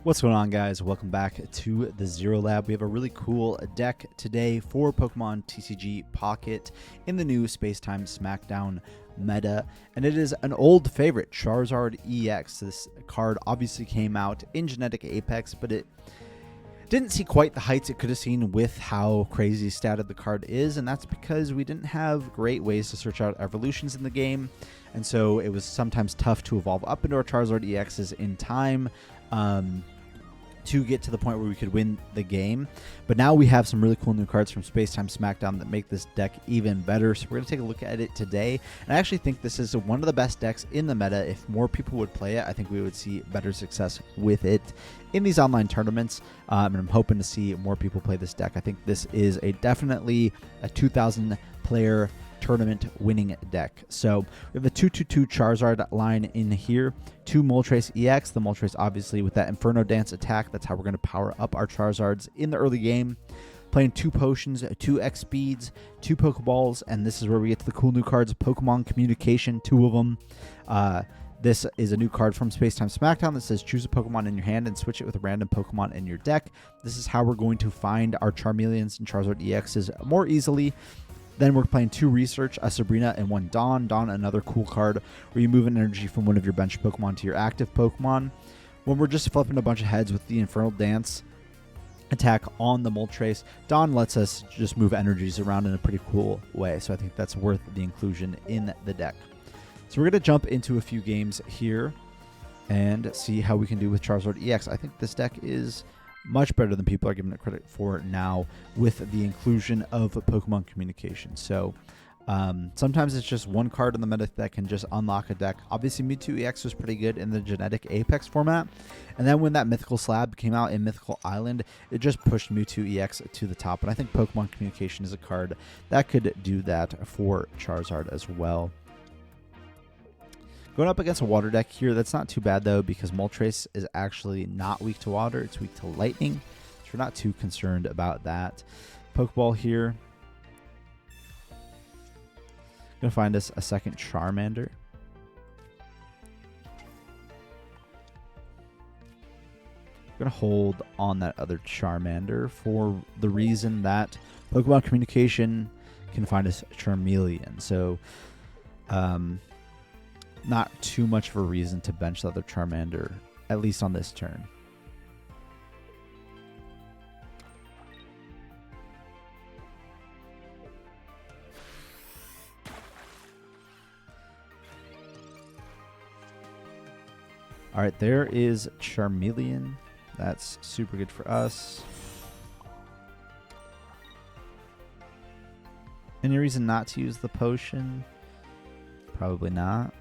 What's going on, guys? Welcome back to the Zero Lab. We have a really cool deck today for Pokemon TCG Pocket in the new Space-Time Smackdown meta, and it is an old favorite, Charizard EX. This card obviously came out in Genetic Apex, but it didn't see quite the heights it could have seen with how crazy statted the card is, and that's because we didn't have great ways to search out evolutions in the game, and so it was sometimes tough to evolve up into our Charizard EXs in time to get to the point where we could win the game. But now we have some really cool new cards from Space-Time Smackdown that make this deck even better, so we're going to take a look at it today. And I actually think this is one of the best decks in the meta. If more people would play it, I think we would see better success with it in these online tournaments, and I'm hoping to see more people play this deck. I think this is definitely a 2,000 player tournament winning deck. So we have a 2/2/2 Charizard line in here, 2 Moltres EX. The Moltres obviously with that Inferno Dance attack, that's how we're going to power up our Charizards in the early game. Playing 2 potions, 2 X speeds, 2 Pokeballs, and this is where we get to the cool new cards, Pokemon Communication, 2 of them. This is a new card from Space-Time Smackdown that says choose a Pokemon in your hand and switch it with a random Pokemon in your deck. This is how we're going to find our Charmeleons and Charizard EXs more easily. Then we're playing 2 Research, a Sabrina, and 1 Dawn. Dawn, another cool card where you move an energy from one of your bench Pokemon to your active Pokemon. When we're just flipping a bunch of heads with the Infernal Dance attack on the Moltres, Dawn lets us just move energies around in a pretty cool way. So I think that's worth the inclusion in the deck. So we're going to jump into a few games here and see how we can do with Charizard EX. I think this deck is much better than people are giving it credit for now with the inclusion of Pokemon Communication. So sometimes it's just one card in the meta that can just unlock a deck. Obviously, Mewtwo EX was pretty good in the Genetic Apex format. And then when that Mythical Slab came out in Mythical Island, it just pushed Mewtwo EX to the top. And I think Pokemon Communication is a card that could do that for Charizard as well. Going up against a water deck here, that's not too bad though, because Moltres is actually not weak to water, it's weak to lightning, so we're not too concerned about that. Pokeball here. Gonna find us a second Charmander. Gonna hold on that other Charmander for the reason that Pokemon Communication can find us Charmeleon. So, not too much of a reason to bench the other Charmander, at least on this turn. All right, there is Charmeleon. That's super good for us. Any reason not to use the potion? Probably not.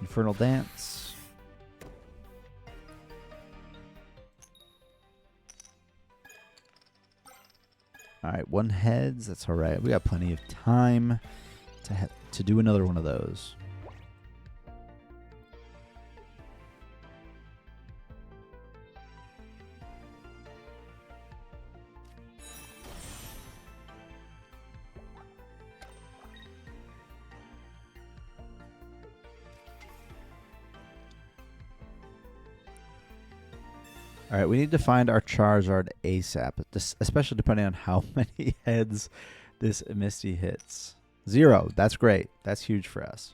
Infernal Dance. Alright, 1 heads. That's alright. We got plenty of time to do another one of those. All right, we need to find our Charizard ASAP, especially depending on how many heads this Misty hits. 0. That's great. That's huge for us.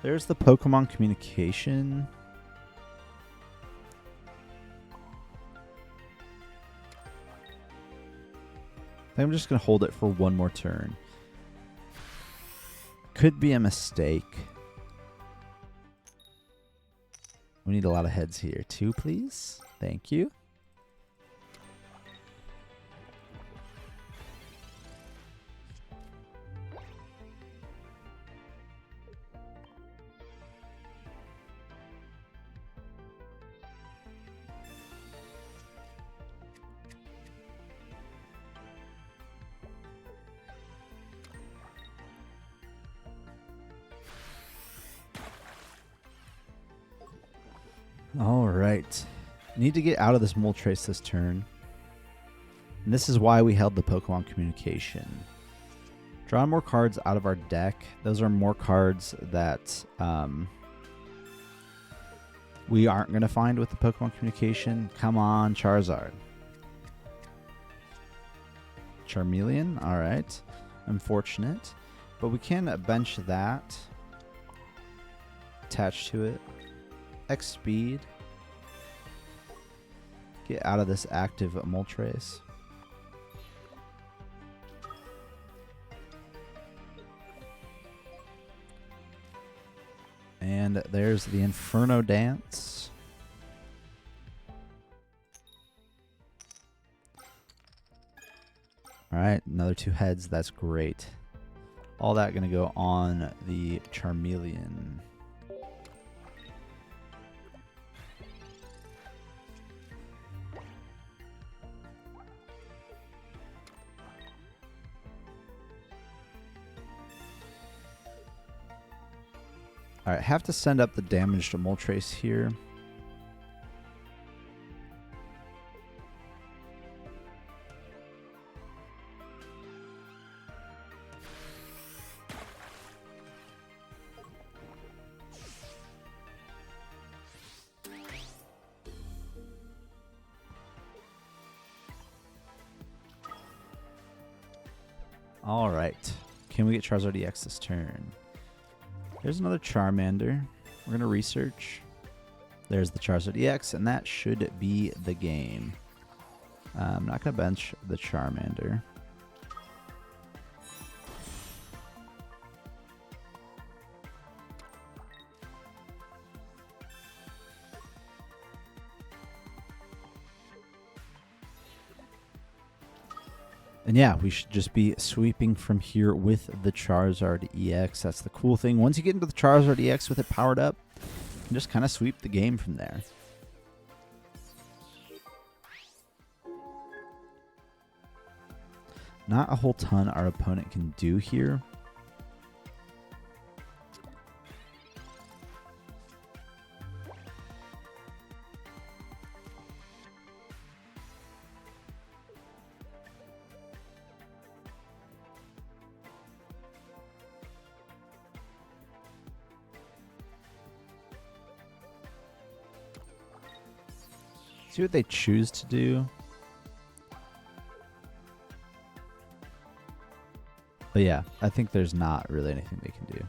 There's the Pokemon Communication. I'm just going to hold it for 1 more turn. Could be a mistake. We need a lot of heads here. 2, please. Thank you. All right. Need to get out of this Moltres this turn. And this is why we held the Pokemon Communication. Draw more cards out of our deck. Those are more cards that we aren't going to find with the Pokemon Communication. Come on, Charizard. Charmeleon, all right. Unfortunate. But we can bench that. Attach to it. X speed. Get out of this active Moltres. And there's the Inferno Dance. All right, another 2 heads. That's great. All that going to go on the Charmeleon. All right, have to send up the damage to Moltres here. All right, can we get Charizard EX this turn? There's another Charmander. We're going to research. There's the Charizard EX, and that should be the game. I'm not going to bench the Charmander. And yeah, we should just be sweeping from here with the Charizard EX. That's the cool thing. Once you get into the Charizard EX with it powered up, you can just kind of sweep the game from there. Not a whole ton our opponent can do here. See what they choose to do. But yeah, I think there's not really anything they can do.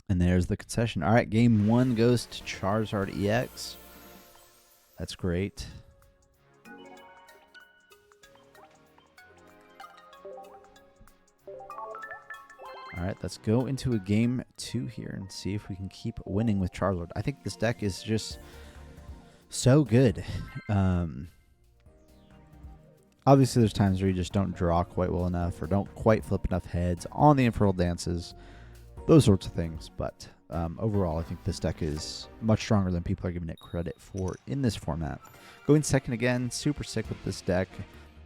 And there's the concession. All right, game 1 goes to Charizard EX. That's great. All right, let's go into a game 2 here and see if we can keep winning with Charizard. I think this deck is just so good. Obviously, there's times where you just don't draw quite well enough or don't quite flip enough heads on the Infernal Dances. Those sorts of things, but overall, I think this deck is much stronger than people are giving it credit for in this format. Going second again, super sick with this deck,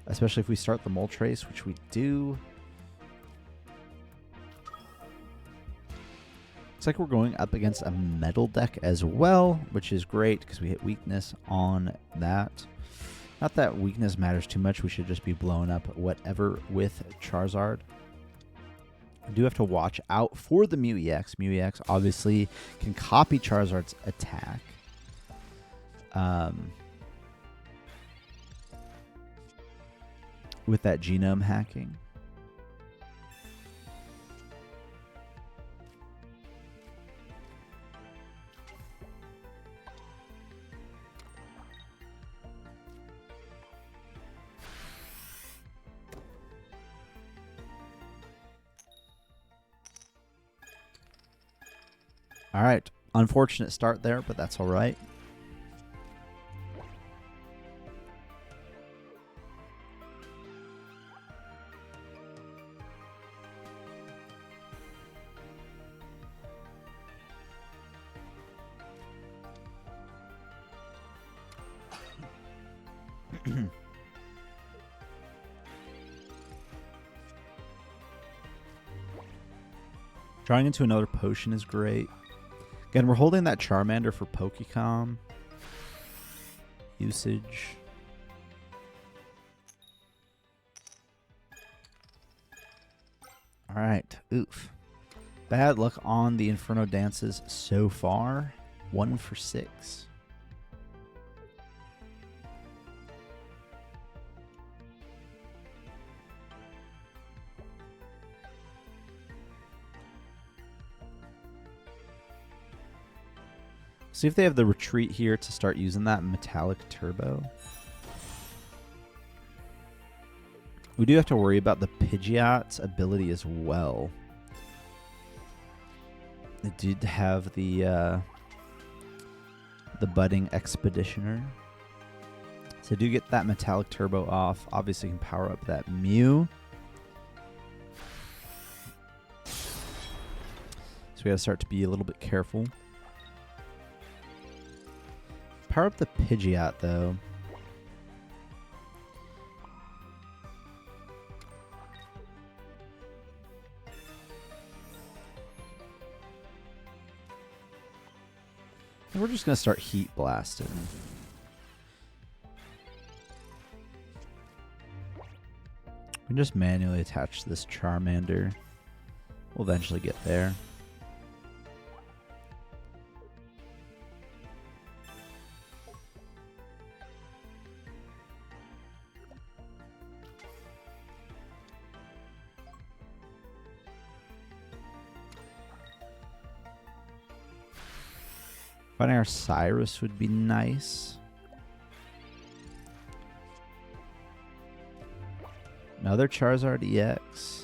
especially if we start the Moltres, which we do. Looks like we're going up against a Metal deck as well, which is great because we hit weakness on that. Not that weakness matters too much. We should just be blowing up whatever with Charizard. I do have to watch out for the Mew EX. Mew EX obviously can copy Charizard's attack. With that genome hacking. All right, unfortunate start there, but that's all right. Drawing into another potion is great. Again, we're holding that Charmander for Pokémon usage. All right. Oof. Bad luck on the Inferno Dances so far. 1 for 6. See if they have the retreat here to start using that metallic turbo. We do have to worry about the Pidgeot's ability as well. It did have the budding Expeditioner. So do get that metallic turbo off. Obviously you can power up that Mew. So we gotta start to be a little bit careful. Power up the Pidgeot though. And we're just going to start heat blasting. We can just manually attach this Charmander. We'll eventually get there. Finding our Cyrus would be nice. Another Charizard EX.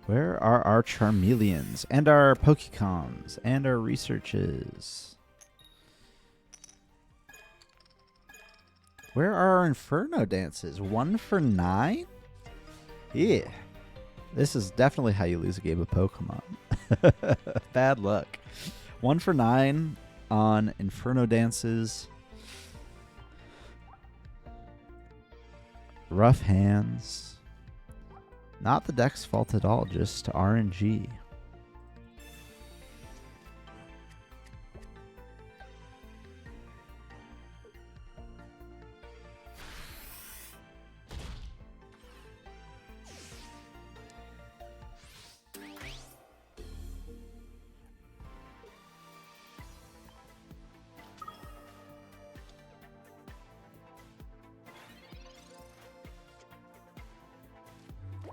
Where are our Charmeleons and our Pokécons and our researches? Where are our Inferno Dances? 1 for 9? Yeah. This is definitely how you lose a game of Pokemon. Bad luck. 1 for 9 on Inferno Dances. Rough hands. Not the deck's fault at all, just RNG.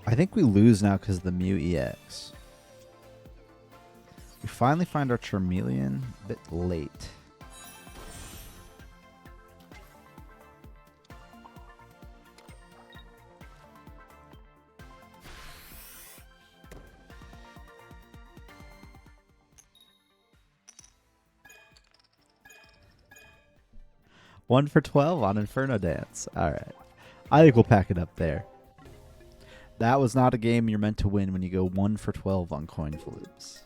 I think we lose now because of the Mew EX. We finally find our Charmeleon a bit late. One for 12 on Inferno Dance. All right. I think we'll pack it up there. That was not a game you're meant to win when you go 1 for 12 on coin flips.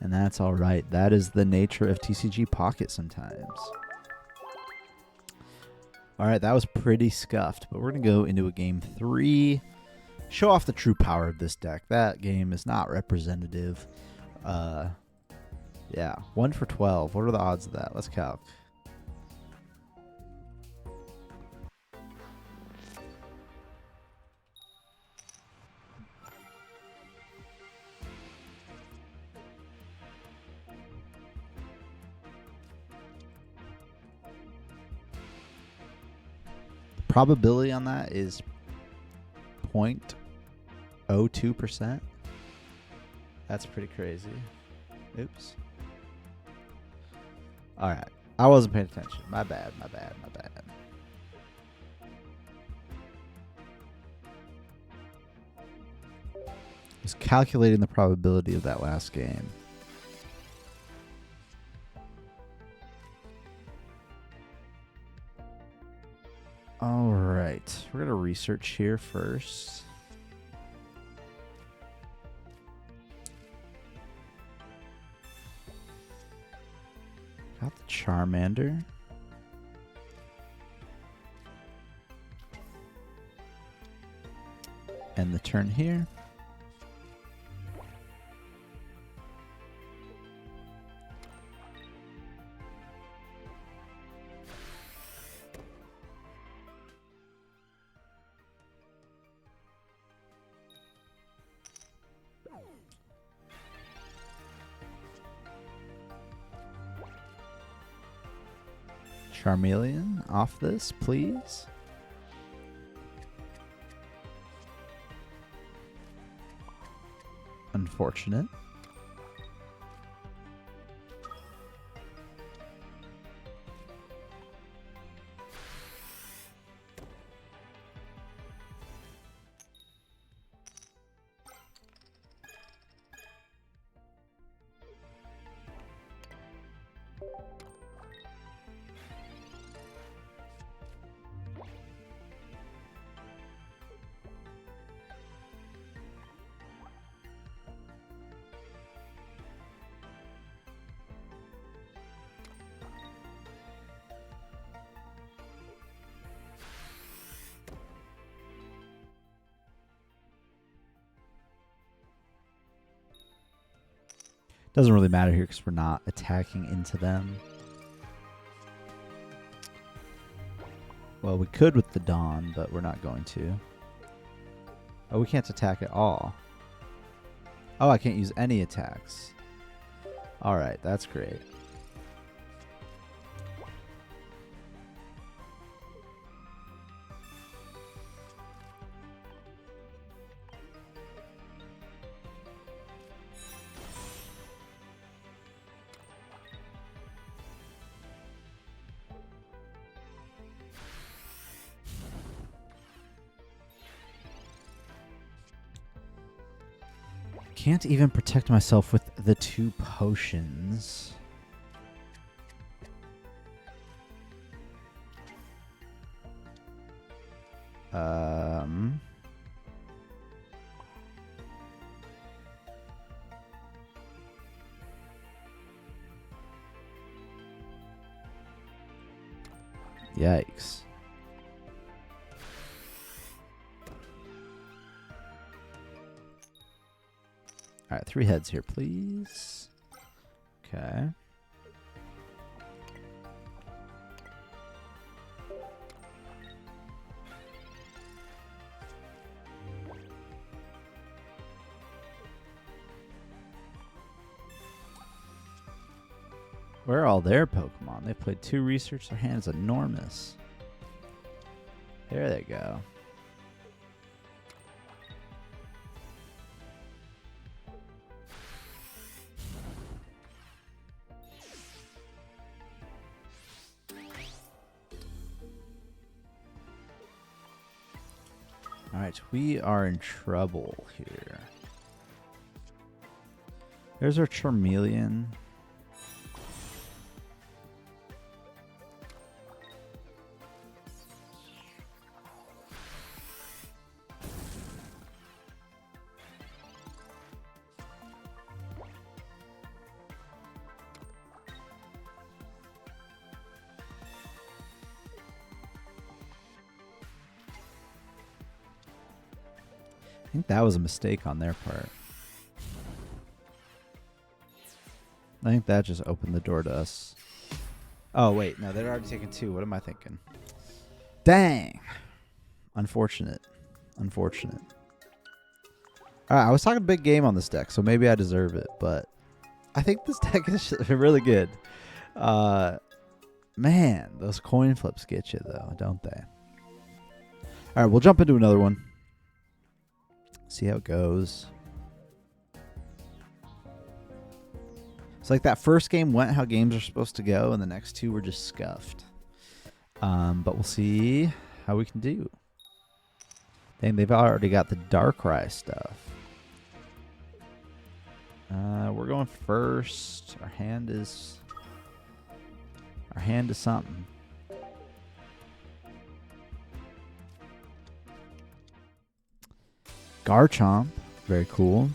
And that's all right. That is the nature of TCG Pocket sometimes. All right, that was pretty scuffed, but we're going to go into a game 3. Show off the true power of this deck. That game is not representative. Yeah, 1 for 12. What are the odds of that? Let's calc. Probability on that is 0.02%. That's pretty crazy. Oops. All right. I wasn't paying attention. My bad, my bad, my bad. I was calculating the probability of that last game. All right, we're going to research here first. Got the Charmander. End the turn here. Charmeleon off this, please. Unfortunate. Doesn't really matter here because we're not attacking into them. Well, we could with the Dawn, but we're not going to. Oh, we can't attack at all. Oh, I can't use any attacks. All right, that's great. Can't even protect myself with the 2 potions. Yikes. All right, 3 heads here, please. Okay. Where are all their Pokemon? They played 2 research. Their hand's enormous. There they go. All right, we are in trouble here. There's our Charmeleon. I think that was a mistake on their part. I think that just opened the door to us. Oh, wait. No, they're already taken 2. What am I thinking? Dang. Unfortunate. Unfortunate. All right, I was talking big game on this deck, so maybe I deserve it, but I think this deck is really good. Man, those coin flips get you, though, don't they? All right, we'll jump into another one. See how it goes. It's like that first game went how games are supposed to go, and the next 2 were just scuffed. But we'll see how we can do. Dang, they've already got the Darkrai stuff. We're going first. Our hand is something. Garchomp, very cool.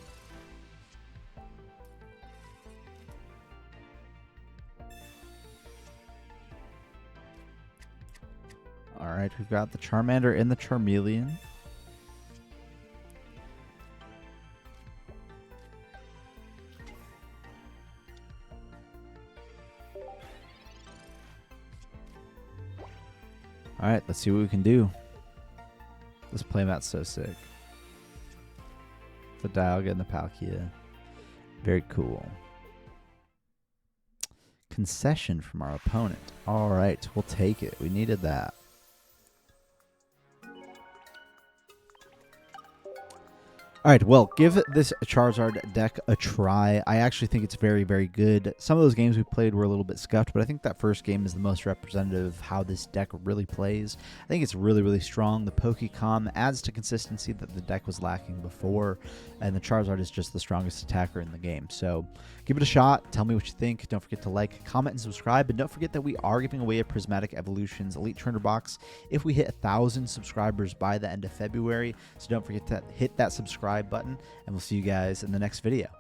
right, we've got the Charmander and the Charmeleon. All right, let's see what we can do. This playmat's so sick. The Dialga and the Palkia. Very cool. Concession from our opponent. All right, we'll take it. We needed that. All right, well, give this Charizard deck a try. I actually think it's very, very good. Some of those games we played were a little bit scuffed, but I think that first game is the most representative of how this deck really plays. I think it's really, really strong. The Pokémon adds to consistency that the deck was lacking before, and the Charizard is just the strongest attacker in the game. So give it a shot. Tell me what you think. Don't forget to like, comment, and subscribe. And don't forget that we are giving away a Prismatic Evolutions Elite Trainer box if we hit 1,000 subscribers by the end of February. So don't forget to hit that subscribe button, and we'll see you guys in the next video.